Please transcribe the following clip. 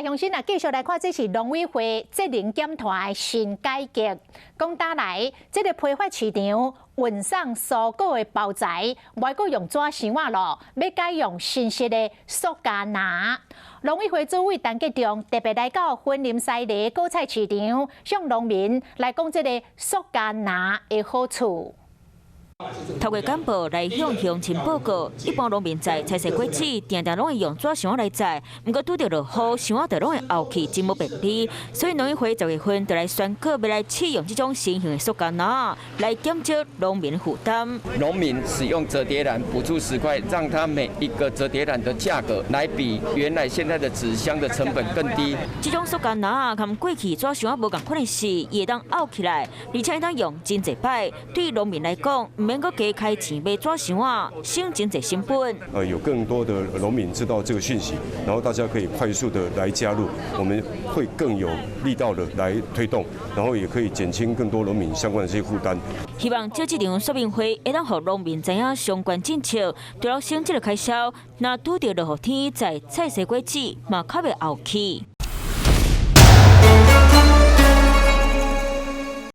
来，乡亲啊，继续来看，这是农委会责任检团的新改革。讲打来，这个批发市场运送蔬果的包材，外国用纸箱啊咯，要改用新式的塑胶拿。农委会主委陈吉仲特别来到云林西里果菜市场，向农民来讲这个塑胶拿的好处。 透过干部来向乡亲报告，一般农民在采收果子，定定拢会用纸箱来载，不过拄到落雨，箱就拢会凹起，真无便利。所以农委会10月份就来宣告，要来启用这种新型的塑胶囊，来减少农民负担。农民使用折叠篮补助10块，让他每一个折叠篮的价格来比原来现在的纸箱的成本更低。这种塑胶囊跟过去纸箱无共款的是，伊会当凹起来，而且会当用真侪摆。对农民来讲， 免阁加开钱买纸箱啊，省真侪成本。有更多的农民知道这个讯息，然后大家可以快速的来加入，我们会更有力道的来推动，然后也可以减轻更多农民相关的这些负担。希望借这场说明会，会当让农民知影相关政策，除了省这个开销，若拄到落雨天，在采收果子嘛较袂漚起。